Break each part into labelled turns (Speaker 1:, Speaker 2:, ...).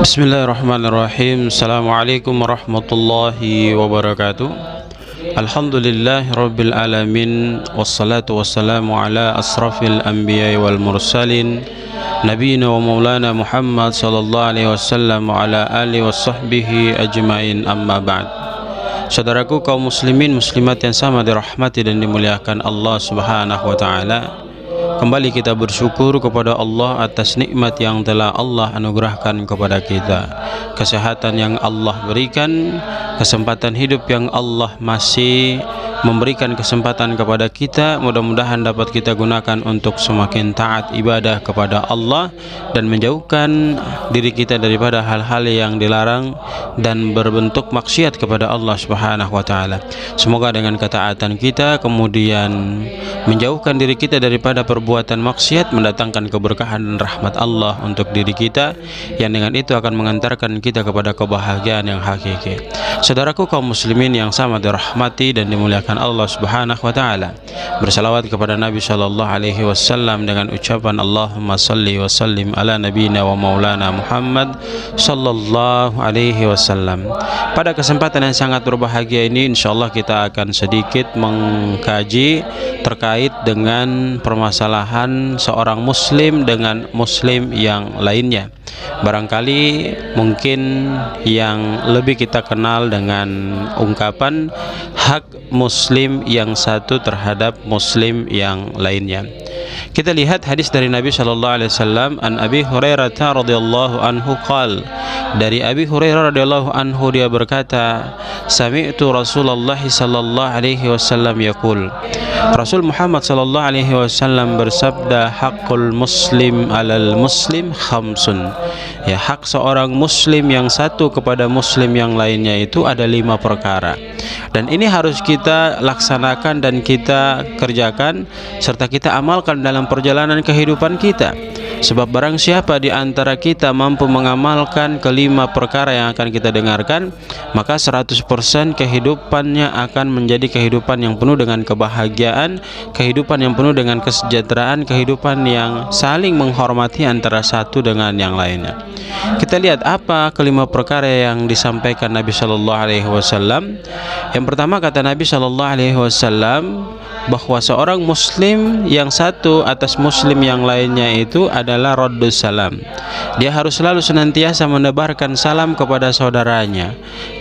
Speaker 1: Bismillahirrahmanirrahim. Assalamualaikum warahmatullahi wabarakatuh. Alhamdulillah Rabbil Alamin. Wassalatu wassalamu ala asrafil anbiya wal mursalin Nabiina wa maulana Muhammad sallallahu alaihi wasallam wa ala alihi wa sahbihi ajmain, amma ba'd. Saudaraku kaum muslimin muslimat yang sama dirahmati dan dimuliakan Allah subhanahu wa ta'ala, kembali kita bersyukur kepada Allah atas nikmat yang telah Allah anugerahkan kepada kita, kesehatan yang Allah berikan, kesempatan hidup yang Allah masih memberikan kesempatan kepada kita. Mudah-mudahan dapat kita gunakan untuk semakin taat ibadah kepada Allah dan menjauhkan diri kita daripada hal-hal yang dilarang dan berbentuk maksiat kepada Allah subhanahu wa ta'ala. Semoga dengan ketaatan kita kemudian menjauhkan diri kita daripada perbuatan maksiat, mendatangkan keberkahan dan rahmat Allah untuk diri kita, yang dengan itu akan mengantarkan kita kepada kebahagiaan yang hakiki. Saudaraku kaum muslimin yang sama dirahmati dan dimuliakan Allah subhanahu wa ta'ala, bersalawat kepada Nabi sallallahu alaihi wasallam dengan ucapan Allahumma salli wa sallim ala nabiyina wa maulana Muhammad sallallahu alaihi wasallam. Pada kesempatan yang sangat berbahagia ini, insyaallah kita akan sedikit mengkaji terkait dengan permasalahan seorang muslim dengan muslim yang lainnya. Barangkali mungkin yang lebih kita kenal dengan ungkapan hak muslim yang satu terhadap muslim yang lainnya. Kita lihat hadis dari Nabi sallallahu alaihi wasallam, an Abi Hurairah radhiyallahu anhu qala, dari Abi Hurairah radhiyallahu anhu dia berkata, sami'tu Rasulullah sallallahu alaihi wasallam yaqul, Rasul Muhammad sallallahu alaihi wasallam bersabda, haqqul muslim 'alal muslim khamsun. Ya, hak seorang muslim yang satu kepada muslim yang lainnya itu ada 5 perkara. Dan ini harus kita laksanakan dan kita kerjakan serta kita amalkan dalam perjalanan kehidupan kita. Sebab barang siapa di antara kita mampu mengamalkan kelima perkara yang akan kita dengarkan, maka 100% kehidupannya akan menjadi kehidupan yang penuh dengan kebahagiaan, kehidupan yang penuh dengan kesejahteraan, kehidupan yang saling menghormati antara satu dengan yang lainnya. Kita lihat apa kelima perkara yang disampaikan Nabi sallallahu alaihi wasallam. Yang pertama kata Nabi sallallahu alaihi wasallam, bahwa seorang muslim yang satu atas muslim yang lainnya itu adalah raddus salam. Dia harus selalu senantiasa menebarkan salam kepada saudaranya.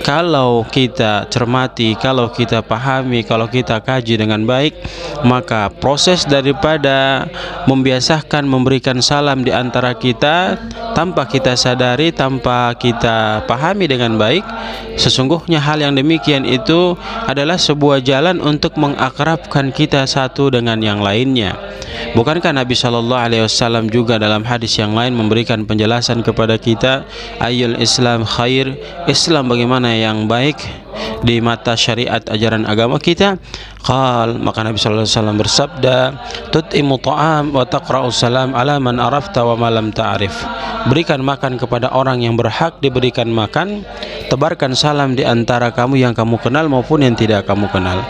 Speaker 1: Kalau kita cermati, kalau kita pahami, kalau kita kaji dengan baik, maka proses daripada membiasakan memberikan salam di antara kita tanpa kita sadari, tanpa kita pahami dengan baik, sesungguhnya hal yang demikian itu adalah sebuah jalan untuk mengakrabkan kita satu dengan yang lainnya. Bukankah Nabi sallallahu alaihi wasallam juga dalam hadis yang lain memberikan penjelasan kepada kita, ayyul Islam khair, Islam bagaimana yang baik di mata syariat ajaran agama kita? Qal, maka Nabi sallallahu alaihi wasallam bersabda, tut'imu ta'am wa taqra'u salam ala man arafta wa ma lam ta'rif. Berikan makan kepada orang yang berhak diberikan makan, tebarkan salam di antara kamu yang kamu kenal maupun yang tidak kamu kenal.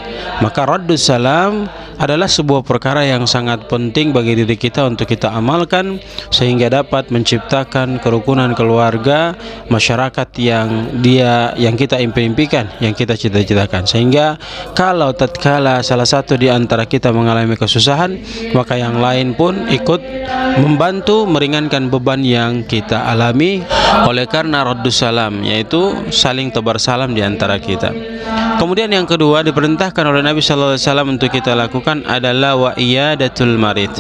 Speaker 1: Maka raddus salam adalah sebuah perkara yang sangat penting bagi diri kita untuk kita amalkan, sehingga dapat menciptakan kerukunan keluarga, masyarakat yang kita impikan, yang kita cita-citakan. Sehingga kalau tatkala salah satu di antara kita mengalami kesusahan, maka yang lain pun ikut membantu meringankan beban yang kita alami oleh karena raddus salam, yaitu saling tebar salam di antara kita. Kemudian yang kedua diperintahkan oleh Nabi sallallahu alaihi wasallam untuk kita lakukan adalah wa iyadatul marid.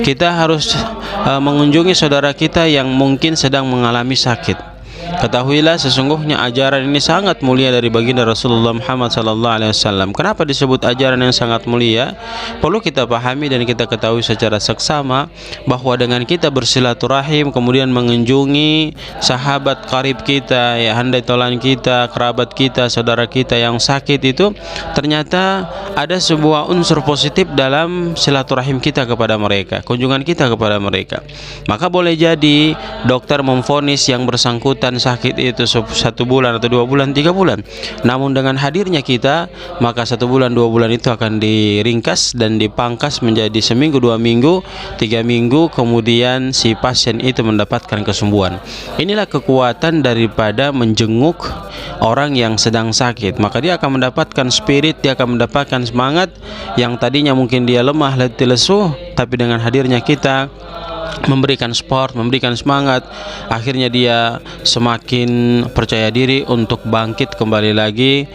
Speaker 1: Kita harus mengunjungi saudara kita yang mungkin sedang mengalami sakit. Ketahuilah sesungguhnya ajaran ini sangat mulia dari baginda Rasulullah Muhammad sallallahu alaihi wasallam. Kenapa disebut ajaran yang sangat mulia? Perlu kita pahami dan kita ketahui secara seksama bahwa dengan kita bersilaturahim kemudian mengunjungi sahabat karib kita, ya handai tolan kita, kerabat kita, saudara kita yang sakit itu, ternyata ada sebuah unsur positif dalam silaturahim kita kepada mereka, kunjungan kita kepada mereka. Maka boleh jadi dokter memvonis yang bersangkutan sakit itu 1 bulan atau 2 bulan, 3 bulan. Namun dengan hadirnya kita, maka 1 bulan 2 bulan itu akan diringkas dan dipangkas menjadi seminggu, 2 minggu, 3 minggu, kemudian si pasien itu mendapatkan kesembuhan. Inilah kekuatan daripada menjenguk orang yang sedang sakit. Maka dia akan mendapatkan spirit, dia akan mendapatkan semangat yang tadinya mungkin dia lemah, letih, lesu, tapi dengan hadirnya kita memberikan sport, memberikan semangat, akhirnya dia semakin percaya diri untuk bangkit kembali lagi,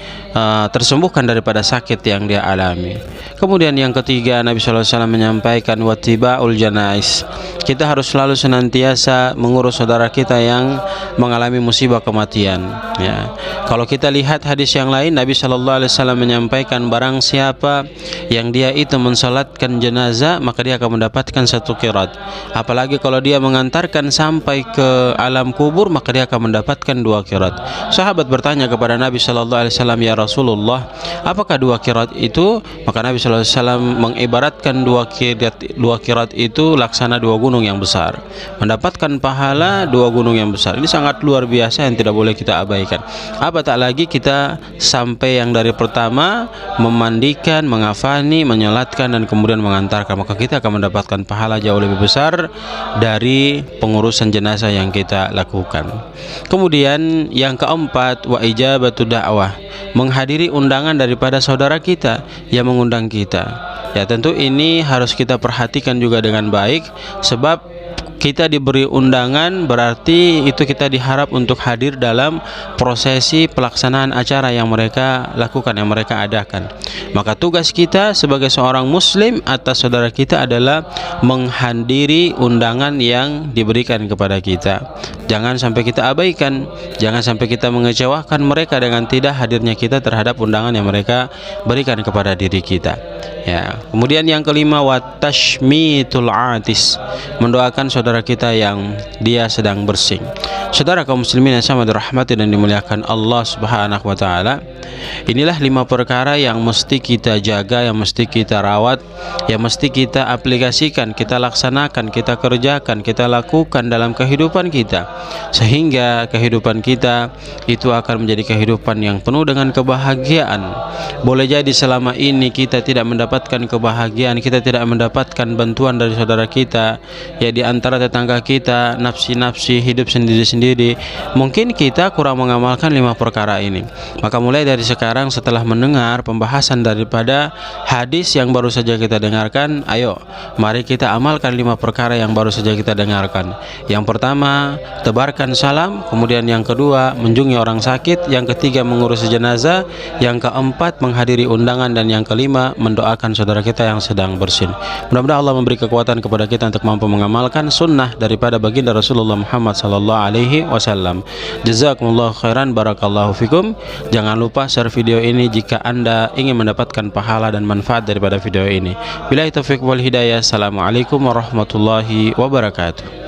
Speaker 1: tersembuhkan daripada sakit yang dia alami. Kemudian yang ketiga, Nabi SAW menyampaikan wattiba'ul janais. Kita harus selalu senantiasa mengurus saudara kita yang mengalami musibah kematian, ya. Kalau kita lihat hadis yang lain, Nabi SAW menyampaikan barang siapa yang dia itu mensalatkan jenazah, maka dia akan mendapatkan 1 qirat. Apalagi kalau dia mengantarkan sampai ke alam kubur, maka dia akan mendapatkan 2 qirat. Sahabat bertanya kepada Nabi SAW, ya Rasulullah, apakah 2 qirat itu? Maka Nabi SAW mengibaratkan 2 qirat itu laksana 2 gunung yang besar, mendapatkan pahala 2 gunung yang besar. Ini sangat luar biasa yang tidak boleh kita abaikan. Tak lagi kita sampai yang dari pertama memandikan, mengafani, menyolatkan dan kemudian mengantarkan, maka kita akan mendapatkan pahala jauh lebih besar dari pengurusan jenazah yang kita lakukan. Kemudian yang keempat, wa ijabatu da'wah, menghadiri undangan daripada saudara kita yang mengundang kita. Ya, tentu ini harus kita perhatikan juga dengan baik, sebab kita diberi undangan berarti itu kita diharap untuk hadir dalam prosesi pelaksanaan acara yang mereka lakukan, yang mereka adakan. Maka tugas kita sebagai seorang muslim atas saudara kita adalah menghadiri undangan yang diberikan kepada kita. Jangan sampai kita abaikan, jangan sampai kita mengecewakan mereka dengan tidak hadirnya kita terhadap undangan yang mereka berikan kepada diri kita. Ya, kemudian yang kelima, watashmitul atis, mendoakan saudara kita yang dia sedang bersing. Saudara kaum muslimin yang sama dirahmati dan dimuliakan Allah Subhanahu wa taala, inilah 5 perkara yang mesti kita jaga, yang mesti kita rawat, yang mesti kita aplikasikan, kita laksanakan, kita kerjakan, kita lakukan dalam kehidupan kita, sehingga kehidupan kita itu akan menjadi kehidupan yang penuh dengan kebahagiaan. Boleh jadi selama ini kita tidak mendapatkan kebahagiaan, kita tidak mendapatkan bantuan dari saudara kita, ya di antara tetangga kita, nafsi-nafsi hidup sendiri-sendiri, mungkin kita kurang mengamalkan 5 perkara ini. Maka mulai dari sekarang, setelah mendengar pembahasan daripada hadis yang baru saja kita dengarkan, ayo mari kita amalkan 5 perkara yang baru saja kita dengarkan. Yang pertama, tebarkan salam. Kemudian yang kedua, mengunjungi orang sakit. Yang ketiga, mengurus jenazah. Yang keempat, menghadiri undangan. Dan yang kelima, mendoakan saudara kita yang sedang bersin. Mudah-mudahan Allah memberi kekuatan kepada kita untuk mampu mengamalkan sunnah daripada baginda Rasulullah Muhammad sallallahu alaihi wasallam. Jazakumullah khairan, barakallahu fikum. Jangan lupa share video ini jika Anda ingin mendapatkan pahala dan manfaat daripada video ini. Billahi taufiq wal hidayah. Assalamualaikum warahmatullahi wabarakatuh.